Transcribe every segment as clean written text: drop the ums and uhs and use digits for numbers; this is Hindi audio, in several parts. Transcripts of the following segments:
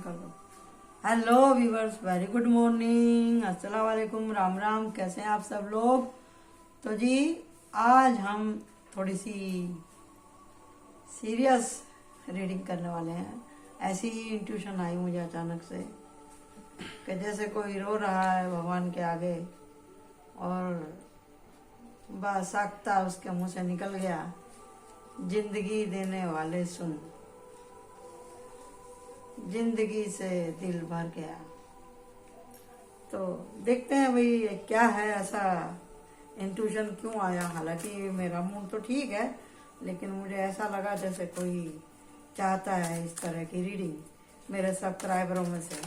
कर दो। Hello viewers, very good morning, अस्सलाम वालेकुम, राम राम। कैसे हैं आप सब लोग? तो जी आज हम थोड़ी सी सीरियस रीडिंग करने वाले हैं। ऐसी ही इंट्यूशन आई मुझे अचानक से कि जैसे कोई रो रहा है भगवान के आगे और बस साख्ता उसके मुंह से निकल गया, जिंदगी देने वाले सुन, जिंदगी से दिल भर गया। तो देखते हैं भाई क्या है, ऐसा इंट्यूशन क्यों आया। हालांकि मेरा मूड तो ठीक है, लेकिन मुझे ऐसा लगा जैसे कोई चाहता है इस तरह की रीडिंग मेरे सब्सक्राइबरों में से।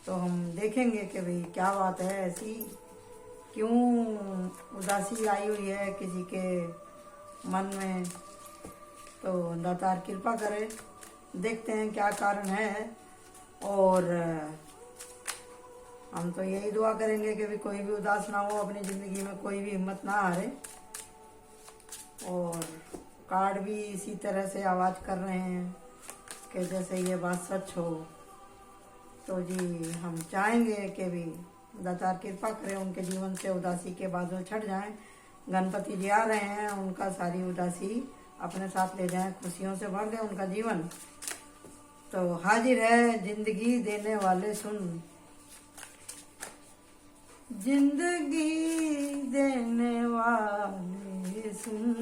तो हम देखेंगे कि भाई क्या बात है ऐसी, क्यों उदासी आई हुई है किसी के मन में। तो दातार कृपा करे, देखते हैं क्या कारण है। और हम तो यही दुआ करेंगे कि भी कोई भी उदास ना हो अपनी ज़िंदगी में, कोई भी हिम्मत ना हारे। और कार्ड भी इसी तरह से आवाज़ कर रहे हैं कि जैसे ये बात सच हो। तो जी हम चाहेंगे कि भी दातार कृपा करें, उनके जीवन से उदासी के बादल छट जाएं। गणपति जी आ रहे हैं, उनका सारी उदासी अपने साथ ले जाएं, खुशियों से भर दें उनका जीवन। तो हाजिर है जिंदगी देने वाले सुन, जिंदगी देने वाले सुन,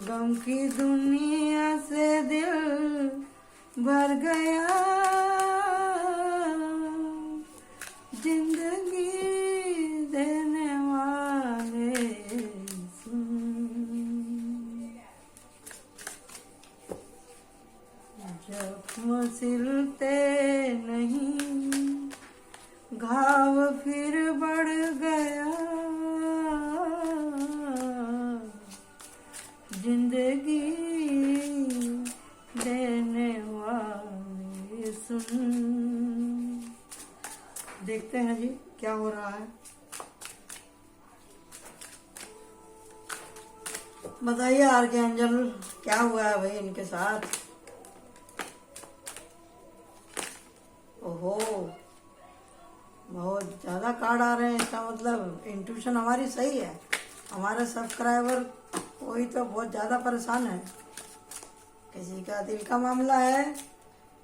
गम की दुनिया से दिल भर गया, जिंदगी देने वाले सुन। जख्म सिलते नहीं, घाव फिर बढ़ गया, जिंदगी देने वाले सुन। देखते हैं जी क्या हो रहा है, बताइए आर्कएंजल क्या हुआ है भाई इनके साथ। ओहो, बहुत ज़्यादा कार्ड आ रहे हैं, इसका मतलब इंट्यूशन हमारी सही है। हमारे सब्सक्राइबर कोई तो बहुत ज़्यादा परेशान है, किसी का दिल का मामला है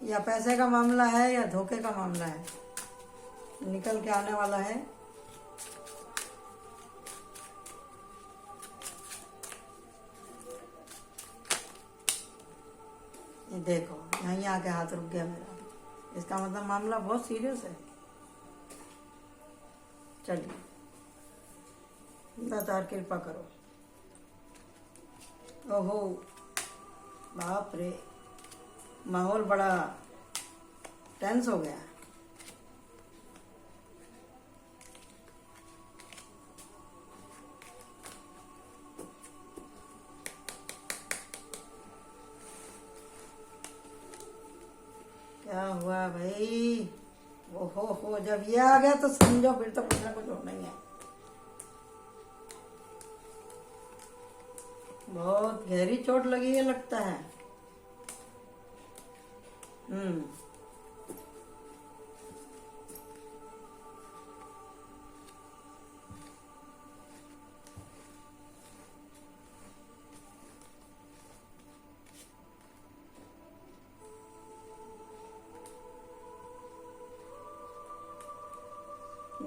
या पैसे का मामला है या धोखे का मामला है, निकल के आने वाला है। ये देखो यहीं आके हाथ रुक गया मेरा, इसका मतलब मामला बहुत सीरियस है। चलिए दातार कृपा करो। ओहो बाप रे, माहौल बड़ा टेंस हो गया। क्या हुआ भाई? ओहो, जब ये आ गया तो समझो फिर तो कुछ ना कुछ होना ही है। बहुत गहरी चोट लगी है लगता है।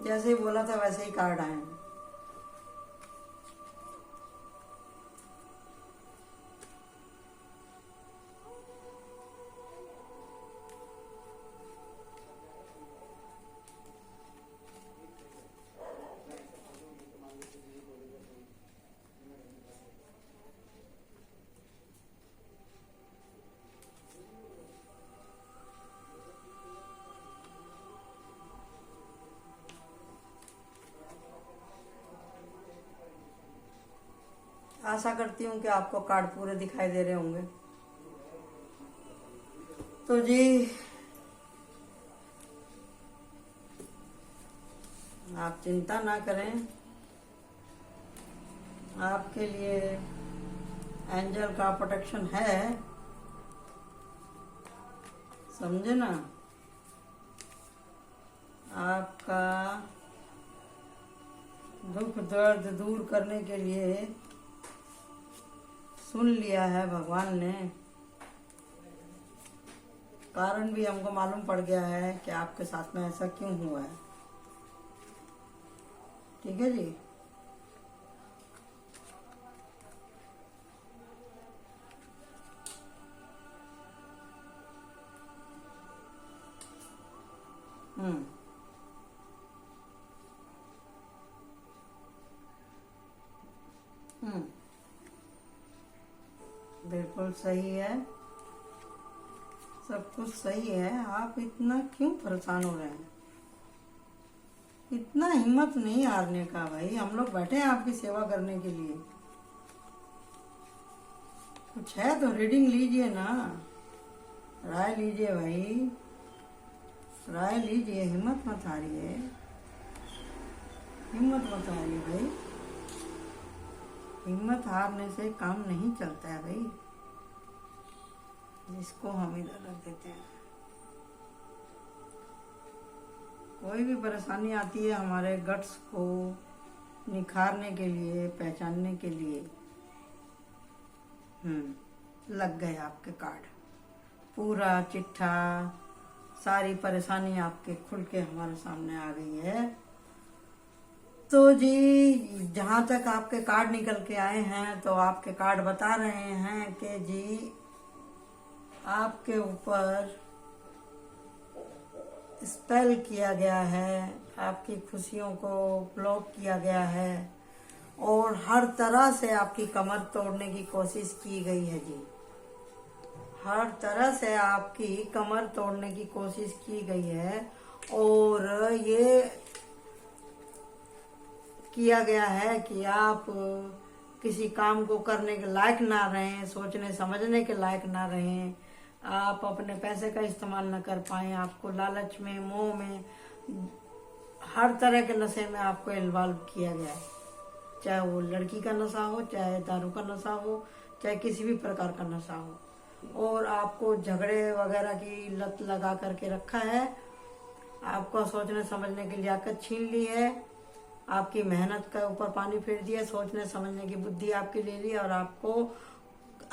जैसे ही बोला था वैसे ही कार्ड आए। आशा करती हूँ कि आपको कार्ड पूरे दिखाई दे रहे होंगे। तो जी आप चिंता ना करें, आपके लिए एंजल का प्रोटेक्शन है। समझे ना? आपका दुख दर्द दूर करने के लिए सुन लिया है भगवान ने। कारण भी हमको मालूम पड़ गया है कि आपके साथ में ऐसा क्यों हुआ है। ठीक है जी। हम्म हम्म बिल्कुल सही है, सब कुछ सही है। आप इतना क्यों परेशान हो रहे हैं? इतना हिम्मत नहीं हारने का भाई, हम लोग बैठे हैं आपकी सेवा करने के लिए। कुछ है तो रीडिंग लीजिए ना, राय लीजिए भाई, राय लीजिए। हिम्मत मत हारिए, हिम्मत मत हारिए भाई। हिम्मत हारने से काम नहीं चलता है भाई, जिसको हम इधर रख देते हैं। कोई भी परेशानी आती है हमारे गट्स को निखारने के लिए, पहचानने के लिए। लग गए आपके कार्ड, पूरा चिट्ठा, सारी परेशानी आपके खुल के हमारे सामने आ गई है। तो जी जहाँ तक आपके कार्ड निकल के आए हैं, तो आपके कार्ड बता रहे हैं कि जी आपके ऊपर स्पेल किया गया है, आपकी खुशियों को ब्लॉक किया गया है और हर तरह से आपकी कमर तोड़ने की कोशिश की गई है जी। हर तरह से आपकी कमर तोड़ने की कोशिश की गई है और ये किया गया है कि आप किसी काम को करने के लायक ना रहें, सोचने समझने के लायक ना रहें, आप अपने पैसे का इस्तेमाल न कर पाए, आपको लालच में, मोह में, हर तरह के नशे में आपको इन्वॉल्व किया गया है। चाहे वो लड़की का नशा हो, चाहे दारू का नशा हो, चाहे किसी भी प्रकार का नशा हो, और आपको झगड़े वगैरह की लत लगा करके रखा है। आपको सोचने समझने की लियाकत छीन ली है, आपकी मेहनत का ऊपर पानी फेर दिया, सोचने समझने की बुद्धि आपकी ले ली और आपको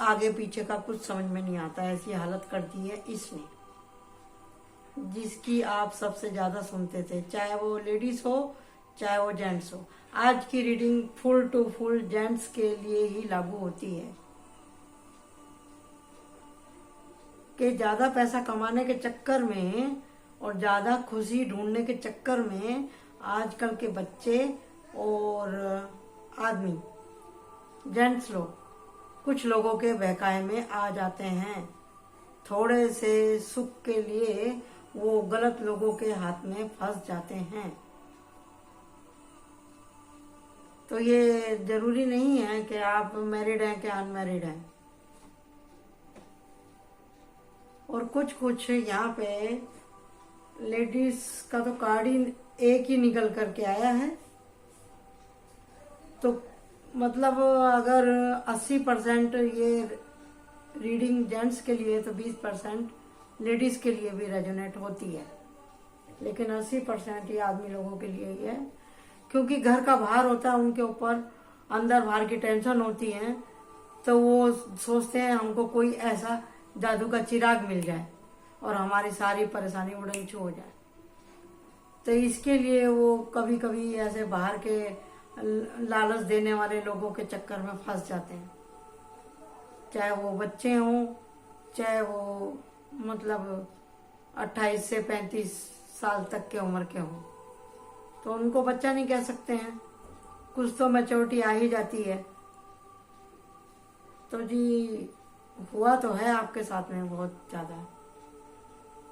आगे पीछे का कुछ समझ में नहीं आता, ऐसी हालत कर दी है इसने, जिसकी आप सबसे ज्यादा सुनते थे, चाहे वो लेडीज हो चाहे वो जेंट्स हो। आज की reading full to full gents के लिए ही लागू होती है कि ज्यादा पैसा कमाने के चक्कर में और ज्यादा खुशी ढूंढने के चक्कर में आजकल के बच्चे और आदमी, जेंट्स लोग, कुछ लोगों के बहकावे में आ जाते हैं। थोड़े से सुख के लिए वो गलत लोगों के हाथ में फंस जाते हैं। तो ये जरूरी नहीं है कि आप मैरिड हैं कि अनमैरिड हैं। और कुछ कुछ यहाँ पे लेडीज का तो कार्ड ही एक ही निकल करके आया है, तो मतलब अगर 80% ये रीडिंग जेंट्स के लिए तो 20% लेडीज के लिए भी रेजोनेट होती है, लेकिन 80% ये आदमी लोगों के लिए ही है, क्योंकि घर का भार होता है उनके ऊपर, अंदर बाहर की टेंशन होती है, तो वो सोचते हैं हमको कोई ऐसा जादू का चिराग मिल जाए और हमारी सारी परेशानी उड़न छू हो जाए। तो इसके लिए वो कभी कभी ऐसे बाहर के लालच देने वाले लोगों के चक्कर में फंस जाते हैं, चाहे वो बच्चे हों, चाहे वो मतलब 28 से 35 साल तक के उम्र के हों। तो उनको बच्चा नहीं कह सकते हैं, कुछ तो मैच्योरिटी आ ही जाती है। तो जी हुआ तो है आपके साथ में बहुत ज्यादा।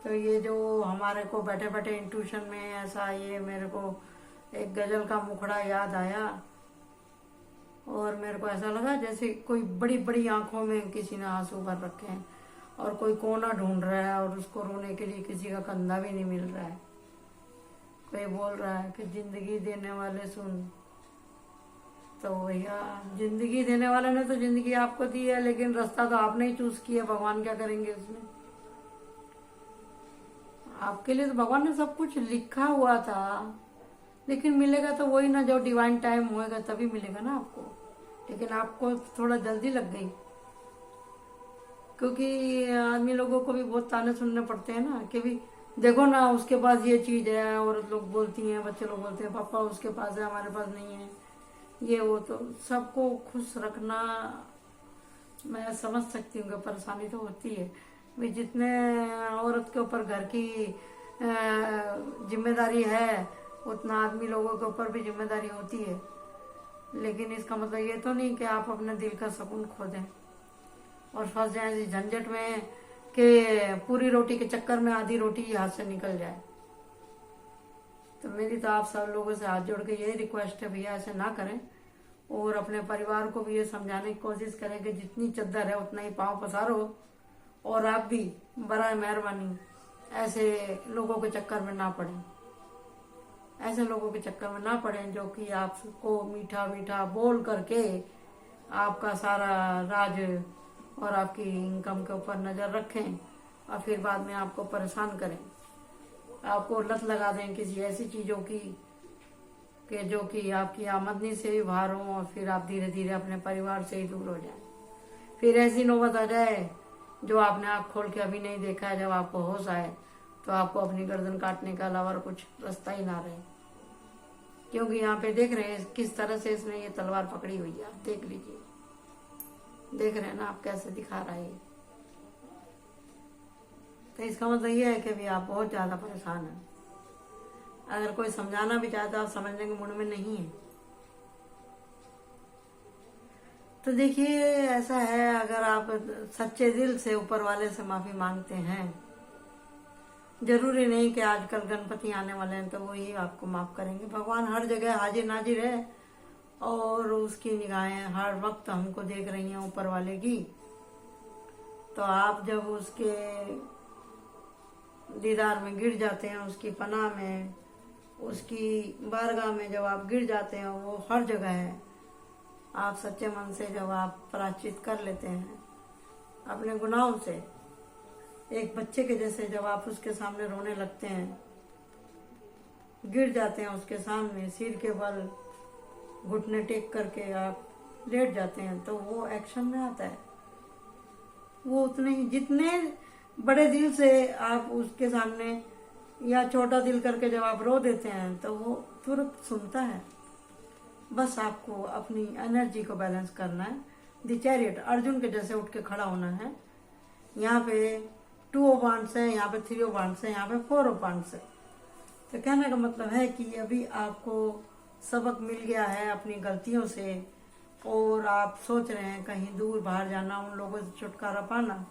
तो ये जो हमारे को बैठे बैठे इंट्यूशन में ऐसा, ये मेरे को एक गजल का मुखड़ा याद आया और मेरे को ऐसा लगा जैसे कोई बड़ी बड़ी आंखों में किसी ने आंसू भर रखे हैं और कोई कोना ढूंढ रहा है और उसको रोने के लिए किसी का कंधा भी नहीं मिल रहा है। कोई बोल रहा है कि जिंदगी देने वाले सुन। तो भैया जिंदगी देने वाले ने तो जिंदगी आपको दी है, लेकिन रास्ता तो आपने ही चूज किया, भगवान क्या करेंगे उसमें। आपके लिए तो भगवान ने सब कुछ लिखा हुआ था, लेकिन मिलेगा तो वही ना, जो डिवाइन टाइम होएगा तभी मिलेगा ना आपको। लेकिन आपको थोड़ा जल्दी लग गई, क्योंकि आदमी लोगों को भी बहुत ताने सुनने पड़ते हैं ना, कि भी देखो ना उसके पास ये चीज है, औरत लोग बोलती हैं, बच्चे लोग बोलते हैं पापा उसके पास है हमारे पास नहीं है, ये वो। तो सबको खुश रखना मैं समझ सकती हूँ कि परेशानी तो होती है भी, जितने औरत के ऊपर घर की जिम्मेदारी है उतना आदमी लोगों के ऊपर भी जिम्मेदारी होती है। लेकिन इसका मतलब ये तो नहीं कि आप अपने दिल का सुकून खो दें और फंस जाए इस झंझट में कि पूरी रोटी के चक्कर में आधी रोटी ही हाथ से निकल जाए। तो मेरी तो आप सब लोगों से हाथ जोड़ के यही रिक्वेस्ट है, भैया ऐसे ना करें, और अपने परिवार को भी ये समझाने की कोशिश करें कि जितनी चद्दर है उतना ही पाँव पसारो, और आप भी बराए मेहरबानी ऐसे लोगों के चक्कर में ना पड़ें, ऐसे लोगों के चक्कर में ना पड़ें जो कि आपको मीठा मीठा बोल करके आपका सारा राज और आपकी इनकम के ऊपर नजर रखें और फिर बाद में आपको परेशान करें, आपको लत लगा दें किसी ऐसी चीजों की कि जो कि आपकी आमदनी से भी बाहर हो, और फिर आप धीरे धीरे अपने परिवार से ही दूर हो जाएं। फिर ऐसी नौबत आ जाए जो आपने आँख खोल के अभी नहीं देखा है, जब आपको होश आए तो आपको अपनी गर्दन काटने के अलावा कुछ रास्ता ही ना रहे। क्योंकि यहाँ पे देख रहे हैं किस तरह से इसने ये तलवार पकड़ी हुई है, आप देख लीजिए, देख रहे हैं ना आप कैसे दिखा रहा है। तो इसका मतलब ये है कि भी आप बहुत ज्यादा परेशान हैं। अगर कोई समझाना भी चाहता है आप समझने के मूड में नहीं है। तो देखिए ऐसा है, अगर आप सच्चे दिल से ऊपर वाले से माफी मांगते हैं, जरूरी नहीं कि आजकल गणपति आने वाले हैं तो वो ही आपको माफ करेंगे। भगवान हर जगह हाजिर नाजिर है और उसकी निगाहें हर वक्त हमको देख रही हैं ऊपर वाले की। तो आप जब उसके दीदार में गिर जाते हैं, उसकी पनाह में, उसकी बारगाह में जब आप गिर जाते हैं, वो हर जगह है। आप सच्चे मन से जब आप प्रायश्चित कर लेते हैं अपने गुनाहों से, एक बच्चे के जैसे जब आप उसके सामने रोने लगते हैं, गिर जाते हैं उसके सामने, सिर के बल घुटने टेक करके आप लेट जाते हैं, तो वो एक्शन में आता है। वो उतने ही, जितने बड़े दिल से आप उसके सामने या छोटा दिल करके जब आप रो देते हैं तो वो तुरंत सुनता है। बस आपको अपनी एनर्जी को बैलेंस करना है। द चैरियट, अर्जुन के जैसे उठ के खड़ा होना है। यहाँ पे 2 ऑफ वांड्स है, यहाँ पे 3 ऑफ वांड्स है, यहाँ पे 4 ऑफ वांड्स है। तो कहने का मतलब है कि अभी आपको सबक मिल गया है अपनी गलतियों से, और आप सोच रहे हैं कहीं दूर बाहर जाना, उन लोगों से छुटकारा पाना।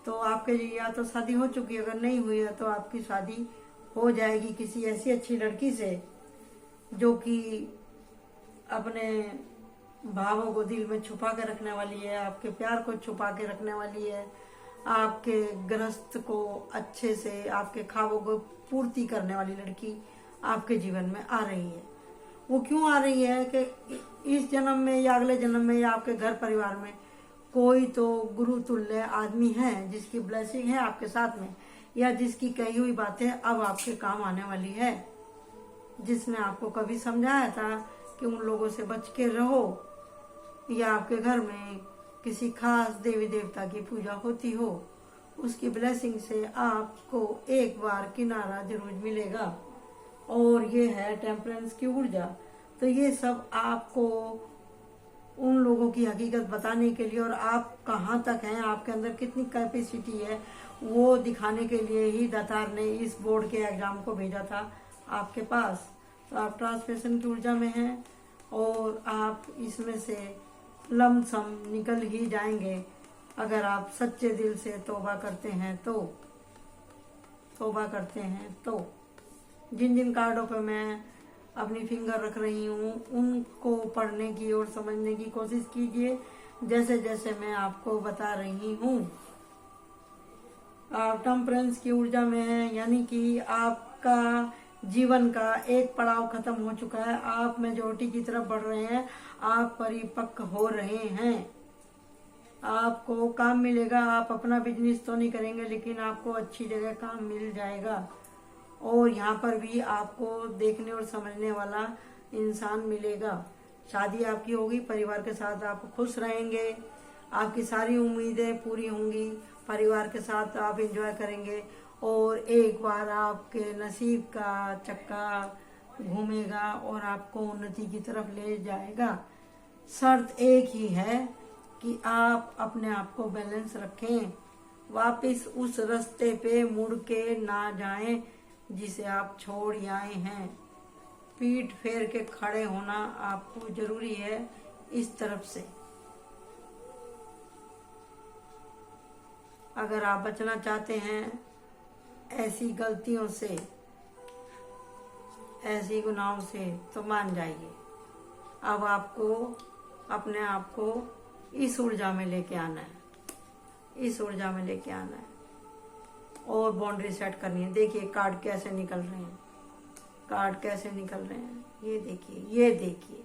तो आपके या तो शादी हो चुकी है, अगर नहीं हुई है तो आपकी शादी हो जाएगी किसी ऐसी अच्छी लड़की से जो कि अपने भावों को दिल में छुपा के रखने वाली है, आपके प्यार को छुपा के रखने वाली है, आपके ग्रस्त को अच्छे से, आपके ख्वाबों को पूर्ति करने वाली लड़की आपके जीवन में आ रही है। वो क्यों आ रही है कि इस जन्म में या अगले जन्म में या आपके घर परिवार में कोई तो गुरु तुल्य आदमी है जिसकी ब्लेसिंग है आपके साथ में, या जिसकी कही हुई बातें अब आपके काम आने वाली है, जिसने आपको कभी समझाया था कि उन लोगों से बच के रहो, या आपके घर में किसी खास देवी देवता की पूजा होती हो, उसकी ब्लेसिंग से आपको एक बार किनारा जरूर मिलेगा। और ये है टेम्परेंस की ऊर्जा। तो ये सब आपको उन लोगों की हकीकत बताने के लिए और आप कहाँ तक हैं, आपके अंदर कितनी कैपेसिटी है, वो दिखाने के लिए ही दातार ने इस बोर्ड के एग्जाम को भेजा था आपके पास। तो आप ट्रांसफॉर्मेशन की ऊर्जा में हैं और आप इसमें से लमसम निकल ही जाएंगे अगर आप सच्चे दिल से तौबा करते हैं तो जिन जिन कार्डों पे मैं अपनी फिंगर रख रही हूँ उनको पढ़ने की और समझने की कोशिश कीजिए, जैसे जैसे मैं आपको बता रही हूँ। आप टेम्परेंस की ऊर्जा में हैं, यानी कि आपका जीवन का एक पड़ाव खत्म हो चुका है, आप मेजॉरिटी की तरफ बढ़ रहे हैं, आप परिपक्व हो रहे हैं। आपको काम मिलेगा। आप अपना बिजनेस तो नहीं करेंगे, लेकिन आपको अच्छी जगह काम मिल जाएगा। और यहाँ पर भी आपको देखने और समझने वाला इंसान मिलेगा। शादी आपकी होगी, परिवार के साथ आप खुश रहेंगे, आपकी सारी उम्मीदें पूरी होंगी, परिवार के साथ आप एंजॉय करेंगे और एक बार आपके नसीब का चक्का घूमेगा और आपको उन्नति की तरफ ले जाएगा। शर्त एक ही है कि आप अपने आप को बैलेंस रखें, वापस उस रास्ते पे मुड़ के ना जाएं जिसे आप छोड़ आए हैं। पीठ फेर के खड़े होना आपको जरूरी है इस तरफ से। अगर आप बचना चाहते हैं ऐसी गलतियों से, ऐसी गुनाहों से, तो मान जाइए अब आपको अपने आप को इस ऊर्जा में लेके आना है, इस ऊर्जा में लेके आना है और बाउंड्री सेट करनी है। देखिए कार्ड कैसे निकल रहे हैं, कार्ड कैसे निकल रहे हैं, ये देखिए, ये देखिए,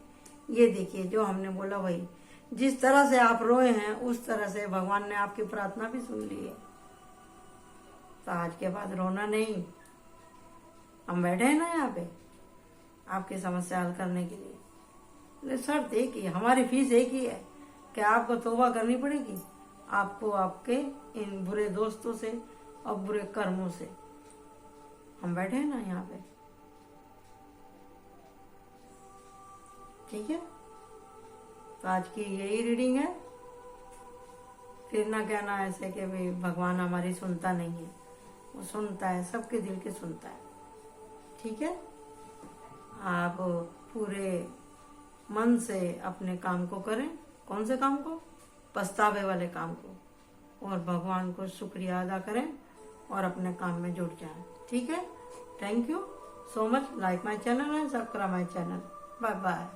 ये देखिए। जो हमने बोला वही, जिस तरह से आप रोए हैं उस तरह से भगवान ने आपकी प्रार्थना भी सुन ली है। तो आज के बाद रोना नहीं। हम बैठे हैं ना यहाँ पे आपकी समस्या हल करने के लिए। शर्त एक ही, हमारी फीस एक ही है कि आपको तौबा करनी पड़ेगी, आपको आपके इन बुरे दोस्तों से और बुरे कर्मों से। हम बैठे हैं ना यहाँ पे, ठीक है। तो आज की यही रीडिंग है। फिर ना कहना ऐसे कि भाई भगवान हमारी सुनता नहीं है, वो सुनता है, सबके दिल के सुनता है, ठीक है। आप पूरे मन से अपने काम को करें। कौन से काम को? पछतावे वाले काम को। और भगवान को शुक्रिया अदा करें और अपने काम में जुट जाएं, ठीक है। Thank you so much. Like my channel and subscribe my channel. Bye bye.